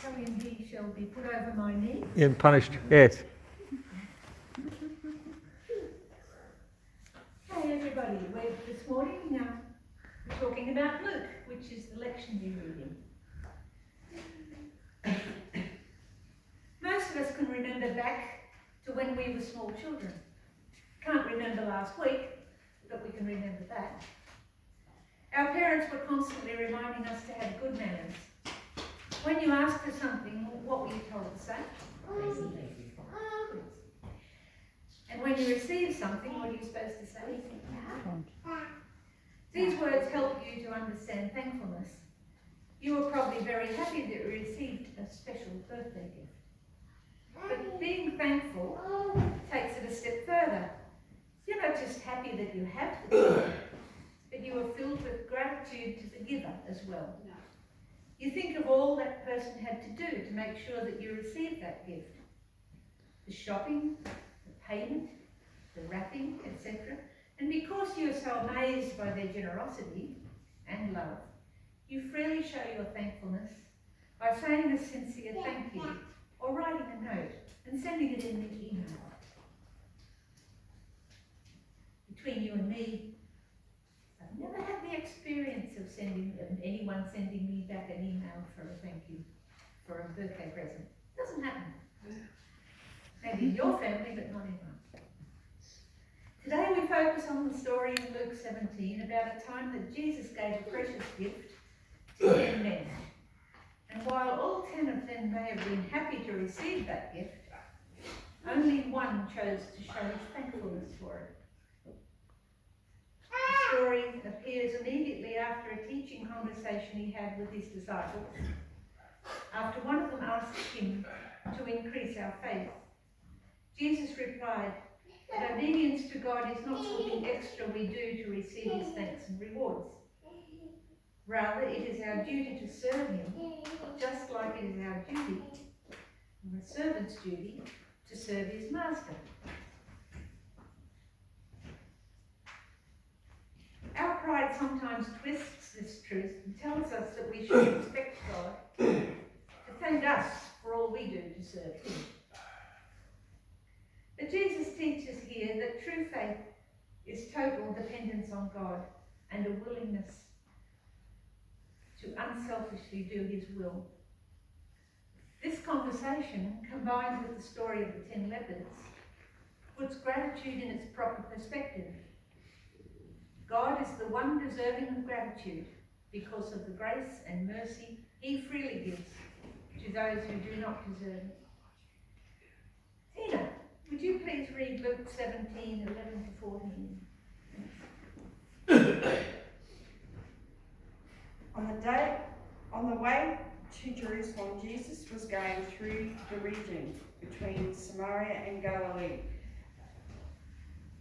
Tell him he shall be put over my knee. And punished, yes. Hey everybody, this morning we're talking about Luke, which is the lectionary reading. Most of us can remember back to when we were small children. Can't remember last week, but we can remember that. Our parents were constantly reminding us to have good manners. When you asked for something, what were you told to say? And when you receive something, what are you supposed to say? These words help you to understand thankfulness. You were probably very happy that you received a special birthday gift. But being thankful takes it a step further. You're not just happy that you have the gift, but you are filled with gratitude to the giver as well. You think of all that person had to do to make sure that you received that gift. The shopping, the payment, the wrapping, etc. And because you are so amazed by their generosity and love, you freely show your thankfulness by saying a sincere thank you or writing a note and sending it in the email. Between you and me, I've never had the experience of anyone sending me back an email for a thank you for a birthday present. Doesn't happen. Maybe in your family, but not in mine. Today we focus on the story in Luke 17 about a time that Jesus gave a precious gift to 10 men. And while all 10 of them may have been happy to receive that gift, only one chose to show his thankfulness for it. The story appears immediately after a teaching conversation he had with his disciples, after one of them asked him to increase our faith. Jesus replied that obedience to God is not something extra we do to receive his thanks and rewards. Rather, it is our duty to serve him, just like it is our duty, or a servant's duty, to serve his master. Our pride sometimes twists this truth and tells us that we should expect God to thank us for all we do to serve him. But Jesus teaches here that true faith is total dependence on God and a willingness to unselfishly do his will. This conversation, combined with the story of the 10 lepers, puts gratitude in its proper perspective. God is the one deserving of gratitude because of the grace and mercy he freely gives to those who do not deserve it. Tina, would you please read Luke 17, 11 to 14? On the way to Jerusalem, Jesus was going through the region between Samaria and Galilee.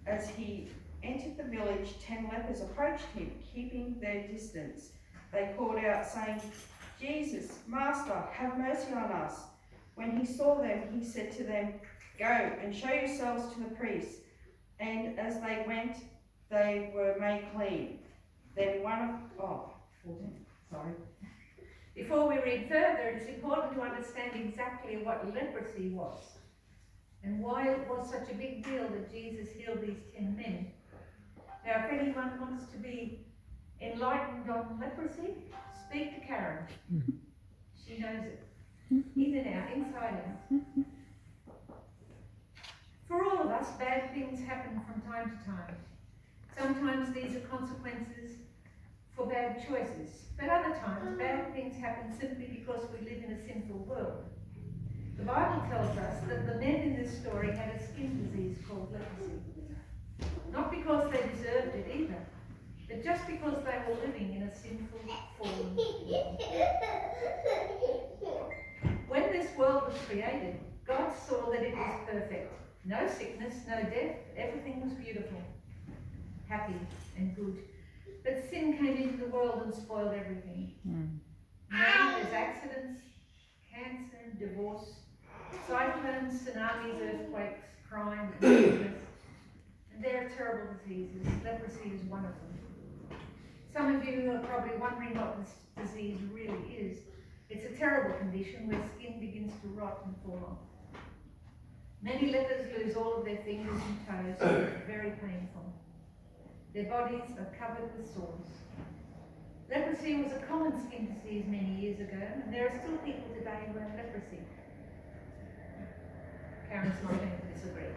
As he entered the village, 10 lepers approached him, keeping their distance. They called out, saying, "Jesus, Master, have mercy on us." When he saw them, he said to them, "Go and show yourselves to the priests." And as they went, they were made clean. Then Before we read further, it is important to understand exactly what leprosy was and why it was such a big deal that Jesus healed these 10 men. Now, if anyone wants to be enlightened on leprosy, speak to Karen. She knows it. In and out, inside out. For all of us, bad things happen from time to time. Sometimes these are consequences for bad choices, but other times bad things happen simply because we live in a sinful world. The Bible tells us that the men in this story had a skin disease called leprosy. Not because they deserved it either, but just because they were living in a sinful, fallen world. When this world was created, God saw that it was perfect. No sickness, no death, everything was beautiful, happy and good. But sin came into the world and spoiled everything. Now there's accidents, cancer, divorce, cyclones, tsunamis, earthquakes, crime, sickness. And there are terrible diseases. Leprosy is one of them. Some of you are probably wondering what this disease really is. It's a terrible condition where skin begins to rot and fall off. Many lepers lose all of their fingers and toes, and it's very painful. Their bodies are covered with sores. Leprosy was a common skin disease many years ago, and there are still people today who have leprosy. Karen's not going to disagree.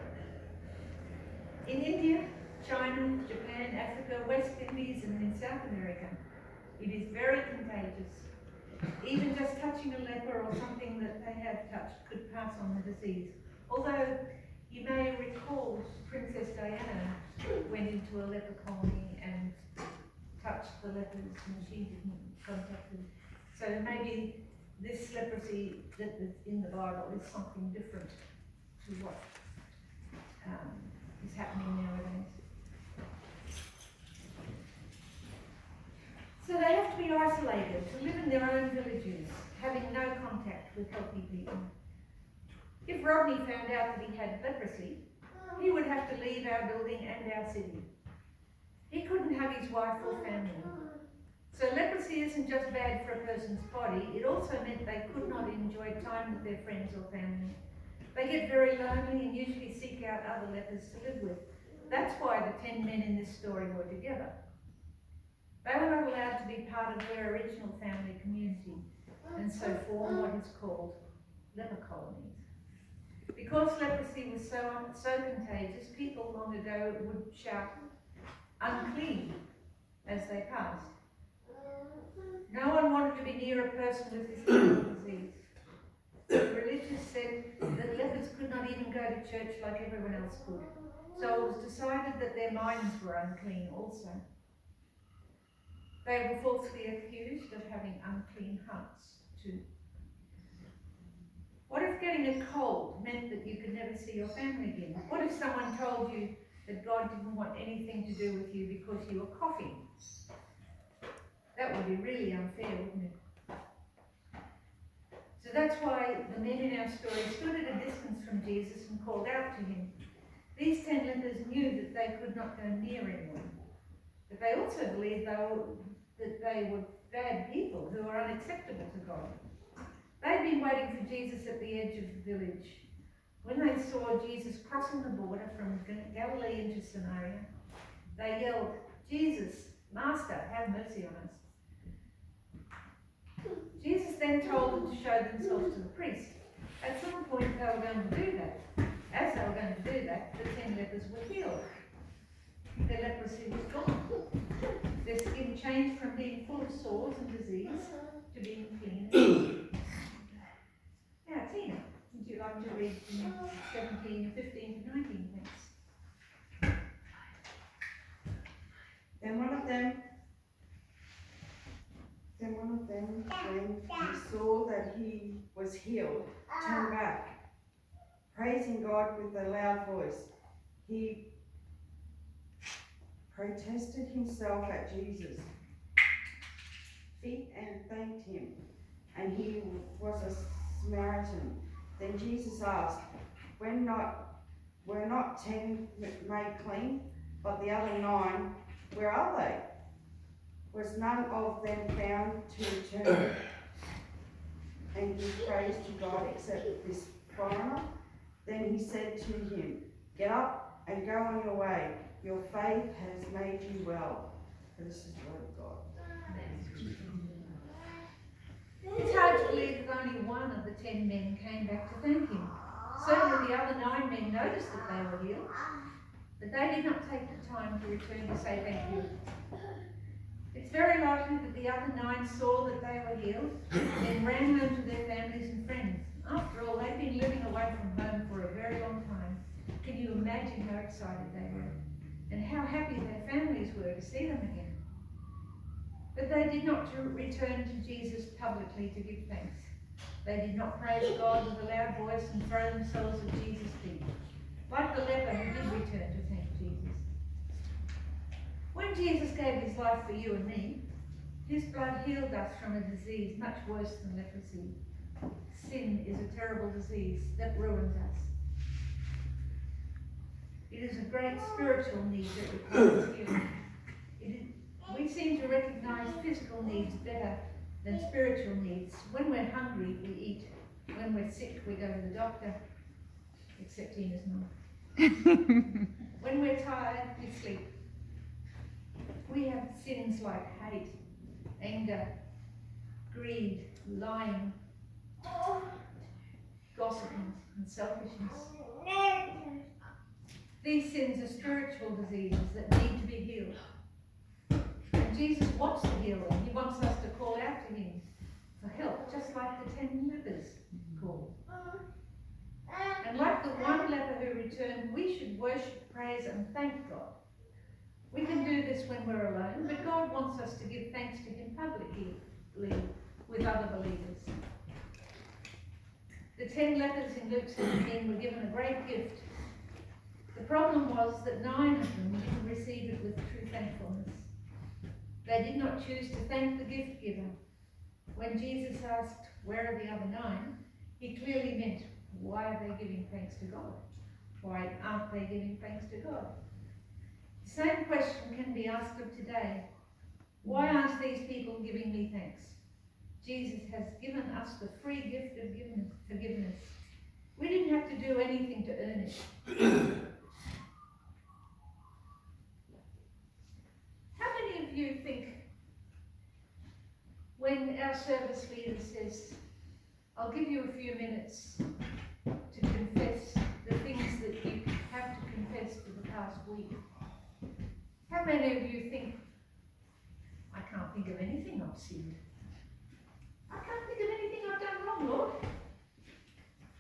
In India, China, Japan, Africa, West Indies, and in South America, it is very contagious. Even just touching a leper or something that they have touched could pass on the disease. Although you may recall Princess Diana went into a leper colony and touched the lepers and she didn't contact them. So maybe this leprosy that is in the Bible is something different to what is happening nowadays. So they have to be isolated, to live in their own villages, having no contact with healthy people. If Rodney found out that he had leprosy, he would have to leave our building and our city. He couldn't have his wife or family. So leprosy isn't just bad for a person's body, it also meant they could not enjoy time with their friends or family. They get very lonely and usually seek out other lepers to live with. That's why the 10 men in this story were together. They were not allowed to be part of their original family community, and so formed what is called leper colonies. Because leprosy was so contagious, people long ago would shout, "Unclean," as they passed. No one wanted to be near a person with this terrible disease. The religious said that lepers could not even go to church like everyone else could. So it was decided that their minds were unclean also. They were falsely accused of having unclean hearts too. What if getting a cold meant that you could never see your family again? What if someone told you that God didn't want anything to do with you because you were coughing? That would be really unfair, wouldn't it? So that's why the men in our story stood at a distance from Jesus and called out to him. These 10 lepers knew that they could not go near anyone, but they also believed that they were bad people who were unacceptable to God. They'd been waiting for Jesus at the edge of the village. When they saw Jesus crossing the border from Galilee into Samaria, they yelled, "Jesus, Master, have mercy on us." Jesus then told them to show themselves to the priest. At some point they were going to do that. As they were going to do that, the 10 lepers were healed. Their leprosy was gone. Their skin changed from being full of sores and disease to being clean. Now, Tina, would you like to read 17, 15 to 19, thanks? Then one of them, when he saw that he was healed, turned back, praising God with a loud voice. He protested himself at Jesus' feet and thanked him, and he was a Samaritan. Then Jesus asked, were not 10 made clean, but the other 9, where are they? Was none of them found to return and give praise to God except this foreigner? Then he said to him, get up and go on your way. Your faith has made you well. This is the word of God. It's hard to believe that only one of the 10 men came back to thank him. Certainly the other 9 men noticed that they were healed, but they did not take the time to return to say thank you. It's very likely that the other 9 saw that they were healed, then ran home to their families and friends. After all, they'd been living away from home for a very long time. Can you imagine how excited they were? And how happy their families were to see them again. But they did not return to Jesus publicly to give thanks. They did not praise God with a loud voice and throw themselves at Jesus' feet, like the leper who did return to thank Jesus. When Jesus gave his life for you and me, his blood healed us from a disease much worse than leprosy. Sin is a terrible disease that ruins us. It is a great spiritual need that requires healing. We seem to recognize physical needs better than spiritual needs. When we're hungry, we eat. When we're sick, we go to the doctor, except Tina's mum. When we're tired, we sleep. We have sins like hate, anger, greed, lying, gossiping, and selfishness. These sins are spiritual diseases that need to be healed. And Jesus wants to heal them. He wants us to call out to him for help, just like the 10 lepers called. And like the one leper who returned, we should worship, praise, and thank God. We can do this when we're alone, but God wants us to give thanks to him publicly with other believers. The 10 lepers in Luke 17 were given a great gift. The problem was that 9 of them didn't receive it with true thankfulness. They did not choose to thank the gift giver. When Jesus asked, "Where are the other 9?" he clearly meant, why are they giving thanks to God? Why aren't they giving thanks to God? The same question can be asked of today. Why aren't these people giving me thanks? Jesus has given us the free gift of forgiveness. We didn't have to do anything to earn it. How many of you think when our service leader says, "I'll give you a few minutes to confess the things that you have to confess for the past week," how many of you think, "I can't think of anything I've sinned. I can't think of anything I've done wrong, Lord"?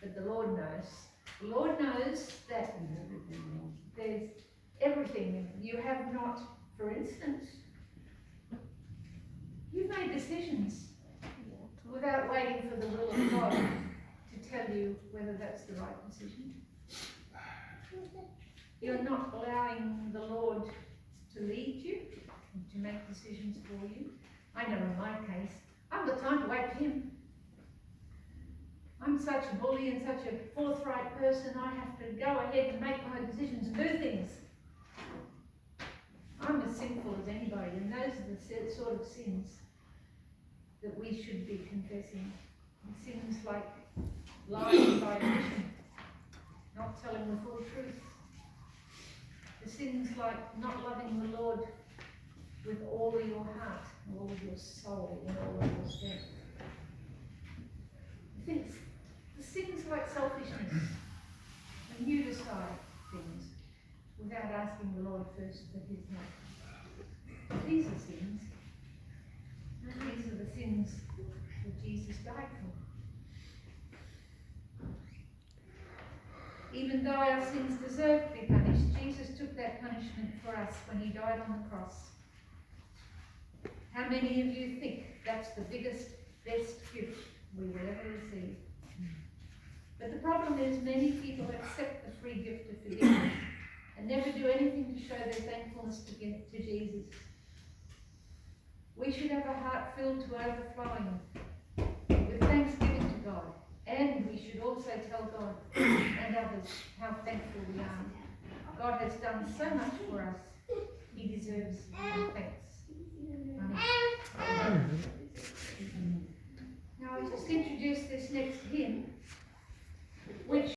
But the Lord knows. The Lord knows that there's everything you have not. For instance, you've made decisions without waiting for the will of God to tell you whether that's the right decision. You're not allowing the Lord to lead you, to make decisions for you. I know in my case, I haven't got time to wait for him. I'm such a bully and such a forthright person, I have to go ahead and make my decisions and do things. I'm as sinful as anybody, and those are the sort of sins that we should be confessing. Sins like lying by omission, not telling the full truth. The sins like not loving the Lord with all of your heart, all of your soul, and all of your strength. The sins like selfishness, when you decide things without asking the Lord first for his help. These are sins. And these are the sins that Jesus died for. Even though our sins deserve to be punished, Jesus took that punishment for us when he died on the cross. How many of you think that's the biggest, best gift we will ever receive? But the problem is many people accept the free gift of forgiveness and never do anything to show their thankfulness to Jesus. We should have a heart filled to overflowing with thanksgiving to God, and we should also tell God and others how thankful we are. God has done so much for us. He deserves our thanks. Now I just introduced this next hymn.